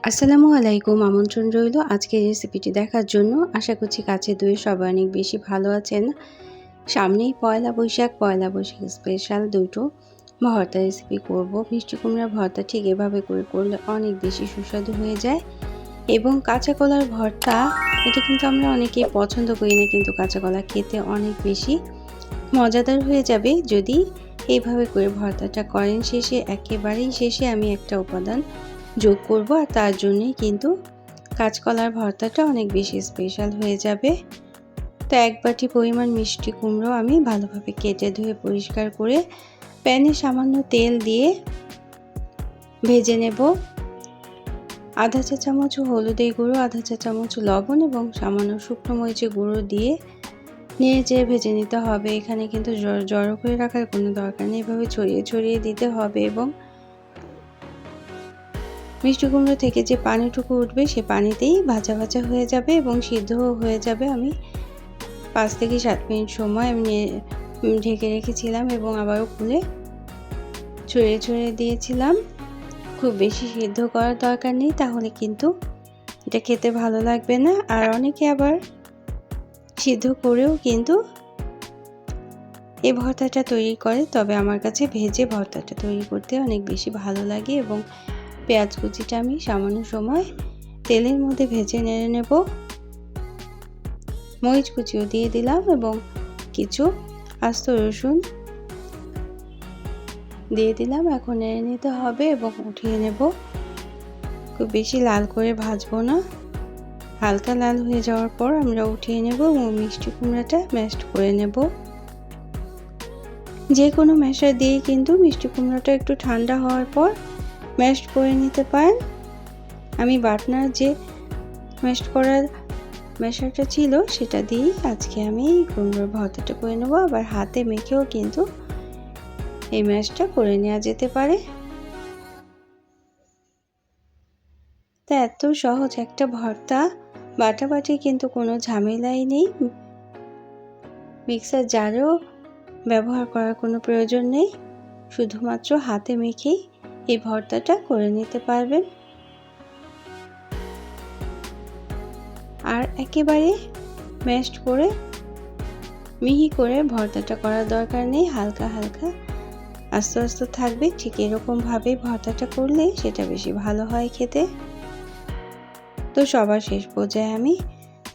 আসসালামু আলাইকুম। আমন্ত্রণ রইল আজকের রেসিপিটি দেখার জন্য। আশা করছি কাছে দূরে সবাই অনেক বেশি ভালো আছেন। সামনেই পয়লা বৈশাখ স্পেশাল দুটো ভর্তা রেসিপি করব। মিষ্টি কুমড়ার ভর্তা ঠিক এভাবে করলে অনেক বেশি সুস্বাদু হয়ে যায়। এবং কাঁচা কলার ভর্তা, এটা কিন্তু আমরা অনেকেই পছন্দ করি না, কিন্তু কাঁচা কলা খেতে অনেক বেশি মজাদার হয়ে যাবে যদি এইভাবে করে ভর্তাটা করেন। একেবারেই শেষে আমি একটা উপাদান যোগ করব, আর তার জন্যই কিন্তু কাঁচকলার ভর্তাটা অনেক বেশি স্পেশাল হয়ে যাবে। তো 1 বাটি পরিমাণ মিষ্টি কুমড়ো আমি ভালোভাবে কেটে ধুয়ে পরিষ্কার করে প্যানে সামান্য তেল দিয়ে ভেজে নেব। আধা চা চামচ হলুদের গুঁড়ো, আধা চা চামচ লবণ এবং সামান্য শুকনো মরিচের গুঁড়ো দিয়ে নেড়ে ভেজে নিতে হবে। এখানে কিন্তু জড়ো করে রাখার কোনো দরকার নেই, এভাবে ছড়িয়ে ছড়িয়ে দিতে হবে। এবং মিষ্টি কুমড়ো থেকে যে পানিটুকু উঠবে সে পানিতেই ভাজা ভাজা হয়ে যাবে এবং সিদ্ধও হয়ে যাবে। আমি 5 থেকে 7 মিনিট সময় আমি ঢেকে রেখেছিলাম এবং আবারও খুলে ছড়িয়ে ছড়িয়ে দিয়েছিলাম। খুব বেশি সিদ্ধ করার দরকার নেই, তাহলে কিন্তু এটা খেতে ভালো লাগবে না। আর অনেকে আবার সিদ্ধ করেও কিন্তু এই ভর্তাটা তৈরি করে, তবে আমার কাছে ভেজে ভর্তাটা তৈরি করতে অনেক বেশি ভালো লাগে। এবং পেঁয়াজ কুচিটা আমি সামান্য সময় তেলের মধ্যে ভেজে নেড়ে নেব। মরিচ কুচিও দিয়ে দিলাম এবং কিছু আস্ত রসুন দিয়ে দিলাম। এখন নেড়ে নিতে হবে এবং উঠিয়ে নেব। খুব বেশি লাল করে ভাজবো না, হালকা লাল হয়ে যাওয়ার পর আমরা উঠিয়ে নেব এবং মিষ্টি কুমড়াটা ম্যাশড করে নেব। যে কোনো ম্যাশার দিয়ে কিন্তু মিষ্টি কুমড়াটা একটু ঠান্ডা হওয়ার পর ম্যাশড করে নিতে পারেন। আমি বাটনার যে ম্যাশড করার ম্যাশারটা ছিল সেটা দিয়েই আজকে আমি কুমড়োর ভর্তাটা করে নেব। আবার হাতে মেখেও কিন্তু এই ম্যাশটা করে নেওয়া যেতে পারে। তা এত সহজ একটা ভর্তা, বাটাবাটি কিন্তু কোনো ঝামেলাই নেই। মিক্সার জারেও ব্যবহার করার কোনো প্রয়োজন নেই, শুধুমাত্র হাতে মেখেই এই ভর্তাটা করে নিতে পারবেন। আর একেবারে ম্যাশড করে মিহি করে ভর্তাটা করার দরকার নেই, হালকা হালকা আস্তে আস্তে থাকবে। ঠিক এরকমভাবে ভর্তাটা করলে সেটা বেশি ভালো হয় খেতে। তো সবার শেষ পর্যায়ে আমি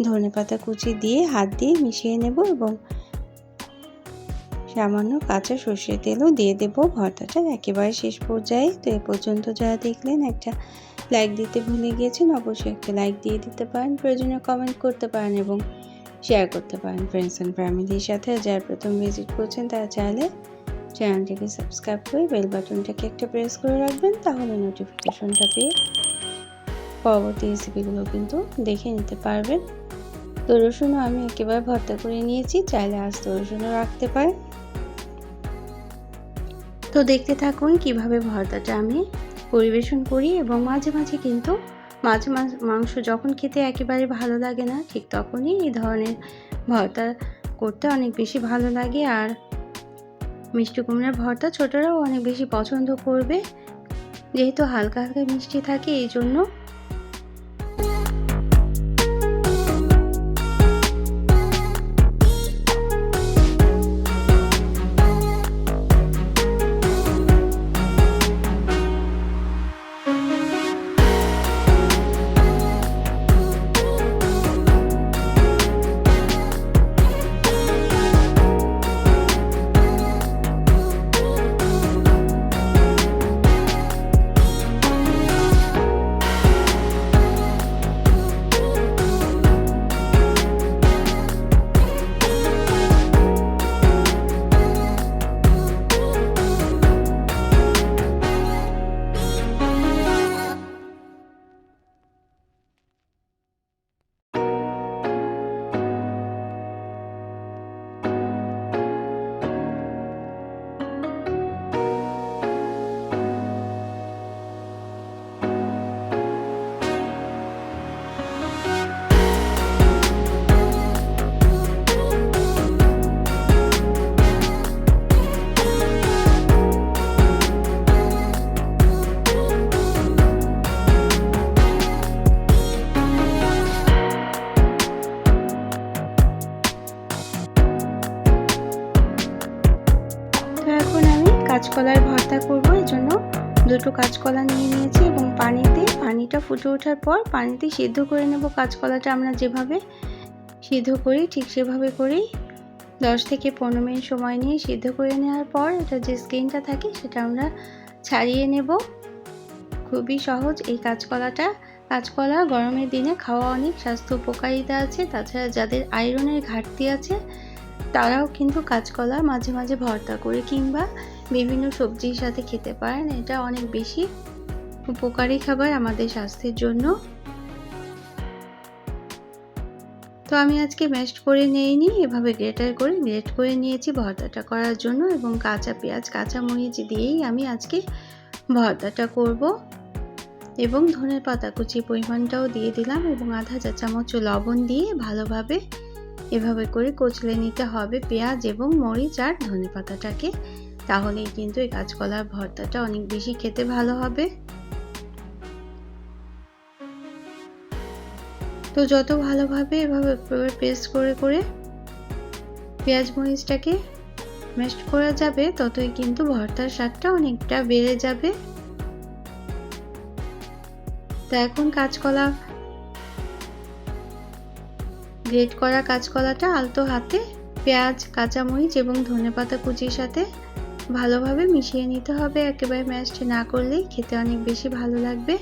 ধনেপাতা কুচি দিয়ে হাত দিয়ে মিশিয়ে নেব এবং সামান্য কাঁচা সর্ষের তেলও দিয়ে দেব ভর্তাটার একেবারে শেষ পর্যায়ে। তো এ পর্যন্ত যারা দেখলেন, একটা লাইক দিতে ভুলে গিয়েছেন, অবশ্যই একটা লাইক দিয়ে দিতে পারেন, প্রয়োজনে কমেন্ট করতে পারেন এবং শেয়ার করতে পারেন ফ্রেন্ডস অ্যান্ড ফ্যামিলির সাথে। যারা প্রথম ভিজিট করছেন তারা চাইলে চ্যানেলটিকে সাবস্ক্রাইব করে বেল বাটনটাকে একটা প্রেস করে রাখবেন, তাহলে নোটিফিকেশনটা পেয়ে পরবর্তী রেসিপিগুলো কিন্তু দেখে নিতে পারবেন। তো রসুনও আমি একেবারে ভর্তা করে নিয়েছি, চাইলে আস্ত রসুনও রাখতে পারেন। তো দেখতে থাকুন কিভাবে ভর্তাটা আমি পরিবেশন করি। এবং মাঝে মাঝে কিন্তু মাংস যখন খেতে একেবারে ভালো লাগে না, ঠিক তখনই এই ধরনের ভর্তা করতে অনেক বেশি ভালো লাগে। আর মিষ্টি কুমড়ার ভর্তা ছোটরাও অনেক বেশি পছন্দ করবে, যেহেতু হালকা হালকা মিষ্টি থাকে এই জন্য। দুটো কাঁচকলা নিয়ে নিয়েছি এবং পানিটা ফুটে ওঠার পর পানিতে সিদ্ধ করে নেব। কাঁচকলাটা আমরা যেভাবে সিদ্ধ করি ঠিক সেভাবে করেই 10 থেকে 15 মিনিট সময় নিয়ে সিদ্ধ করে নেওয়ার পর এটা যে স্কিনটা থাকে সেটা আমরা ছাড়িয়ে নেব। খুবই সহজ এই কাঁচকলা গরমের দিনে খাওয়া অনেক স্বাস্থ্য উপকারিতা আছে। তাছাড়া যাদের আয়রনের ঘাটতি আছে তারাও কিন্তু কাঁচকলা মাঝে মাঝে ভর্তা করে কিংবা বিভিন্ন সবজির সাথে খেতে পারেন। এটা অনেক বেশি উপকারী খাবার আমাদের স্বাস্থ্যের জন্য। তো আমি আজকে ম্যাশড করে নিইনি, এভাবে গ্রেট করে নিয়েছি ভর্তাটা করার জন্য এবং কাঁচা পেঁয়াজ কাঁচা মরিচ দিয়েই আমি আজকে ভর্তাটা করব। এবং ধনের পাতা কুচির পরিমাণটাও দিয়ে দিলাম এবং আধা চা চামচ লবণ দিয়ে ভালোভাবে এভাবে করে কচলে নিতে হবে পেঁয়াজ এবং মরিচ আর ধনে পাতাটাকে। তাহলেই কিন্তু এই কাঁচকলার ভর্তাটা অনেক বেশি খেতে ভালো হবে। তো যত ভালোভাবে এভাবে পেস্ট করে পেঁয়াজ মরিচটাকে ম্যাশড করা যাবে ততই কিন্তু ভর্তার স্বাদটা অনেকটা বেড়ে যাবে। তো এখন গ্রেট করা কাঁচকলাটা আলতো হাতে পেঁয়াজ কাঁচামরিচ এবং ধনেপাতা কুচির সাথে ভালোভাবে মিশিয়ে নিতে হবে। একেবারে ম্যাশড না করলেই খেতে অনেক বেশি ভালো লাগবে।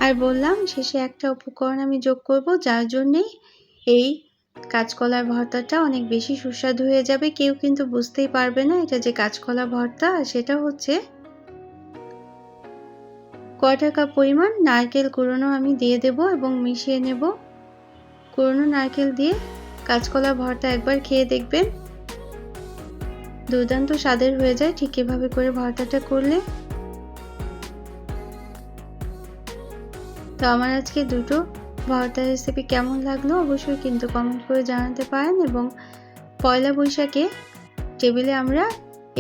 আর বললাম শেষে একটা উপকরণ আমি যোগ করব, যার জন্যে এই কাঁচকলার ভর্তাটা অনেক বেশি সুস্বাদু হয়ে যাবে। কেউ কিন্তু বুঝতেই পারবে না এটা যে কাঁচকলা ভর্তা। আর সেটা হচ্ছে 1/4 কাপ পরিমাণ নারকেল কুড়োনো আমি দিয়ে দেব এবং মিশিয়ে নেব। কুড়োনো নারকেল দিয়ে কাঁচকলা ভর্তা একবার খেয়ে দেখবেন, দুর্দান্ত স্বাদের হয়ে যায় ঠিক এভাবে করে ভর্তাটা করলে। তো আমার আজকে দুটো ভর্তা রেসিপি কেমন লাগলো অবশ্যই কিন্তু কমেন্ট করে জানাতে পারেন। এবং পয়লা বৈশাখে টেবিলে আমরা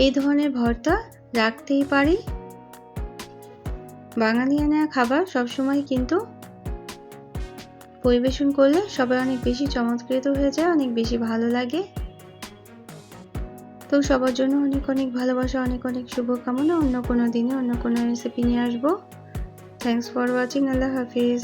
এই ধরনের ভর্তা রাখতেই পারি। বাঙালিয়ানা খাবার সবসময় কিন্তু পরিবেশন করলে সবাই অনেক বেশি চমৎকৃত হয়ে যায়, অনেক বেশি ভালো লাগে। তো সবার জন্য অনেক অনেক ভালোবাসা, অনেক অনেক শুভকামনা। অন্য কোনো দিনে অন্য কোনো রেসিপি নিয়ে আসবো। Thanks for watching. Allah Hafiz.